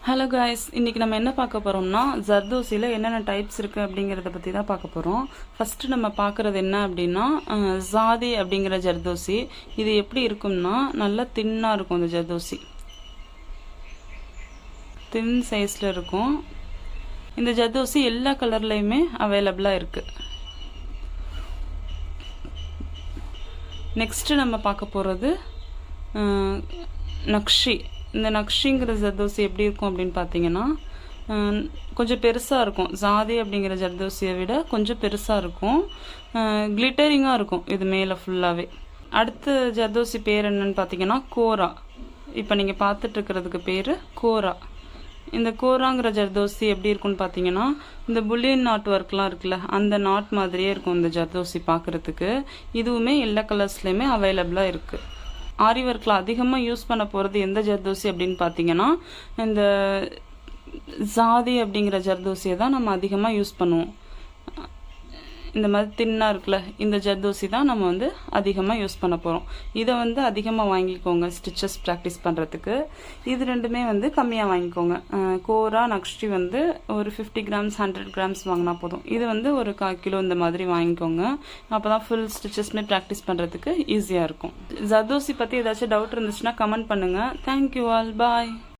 Hello guys, இன்றைக்கி நம்ம என்ன பார்க்க போகிறோம்னா ஜர்தோசியில் என்னென்ன டைப்ஸ் இருக்குது அப்படிங்கிறத பற்றி தான் பார்க்க போகிறோம். ஃபஸ்ட்டு நம்ம பார்க்குறது என்ன அப்படின்னா ஜாதி அப்படிங்கிற ஜர்தோசி. இது எப்படி இருக்கும்னா நல்லா தின்னாக இருக்கும். இந்த ஜர்தோசி தின் சைஸில் இருக்கும். இந்த ஜர்தோசி எல்லா கலர்லேயுமே அவைலபிளாக இருக்குது. நெக்ஸ்ட்டு நம்ம பார்க்க போகிறது நக்ஷி. இந்த நக்ஷிங்கிற ஜர்தோசி எப்படி இருக்கும் அப்படின்னு பார்த்தீங்கன்னா கொஞ்சம் பெருசாக இருக்கும். ஜாதி அப்படிங்கிற ஜர்தோசியை விட கொஞ்சம் பெருசாக இருக்கும். கிளிட்டரிங்காக இருக்கும் இது மேலே ஃபுல்லாகவே. அடுத்த ஜர்தோசி பேர் என்னன்னு பார்த்தீங்கன்னா கோரா. இப்போ நீங்கள் பார்த்துட்ருக்கிறதுக்கு பேர் கோரா. இந்த கோராங்கிற ஜர்தோசி எப்படி இருக்குன்னு பார்த்தீங்கன்னா இந்த புல்லியன் நாட் ஒர்க்லாம் இருக்குல்ல, அந்த நாட் மாதிரியே இருக்கும் இந்த ஜர்தோசி பார்க்குறதுக்கு. இதுவுமே எல்லா கலர்ஸ்லேயுமே அவைலபிளாக இருக்குது. ஆரி ஒர்க்கில் அதிகமாக யூஸ் பண்ண போகிறது எந்த ஜர்தோசி அப்படின்னு பார்த்தீங்கன்னா இந்த ஜாதி அப்படிங்கிற ஜர்தோசியை தான் நம்ம அதிகமாக யூஸ் பண்ணுவோம். இந்த மாதிரி தின்னாக இருக்குல்ல, இந்த ஜர்தோசி தான் நம்ம அதிகமாக யூஸ் பண்ண போகிறோம். இதை அதிகமாக வாங்கிக்கோங்க ஸ்டிச்சஸ் ப்ராக்டிஸ் பண்ணுறதுக்கு. இது ரெண்டுமே கம்மியாக வாங்கிக்கோங்க. கோரா நக்ஷி ஒரு 50 கிராம்ஸ் 100 கிராம்ஸ் வாங்கினா போதும். இது ஒரு 1/4 கிலோ இந்த மாதிரி வாங்கிக்கோங்க. அப்போ தான் ஃபுல் ஸ்டிச்சஸ்மே ப்ராக்டிஸ் பண்ணுறதுக்கு ஈஸியாக இருக்கும். ஜர்தோசி பற்றி ஏதாச்சும் டவுட் இருந்துச்சுன்னா கமெண்ட் பண்ணுங்கள். தேங்க்யூ ஆல், பாய்.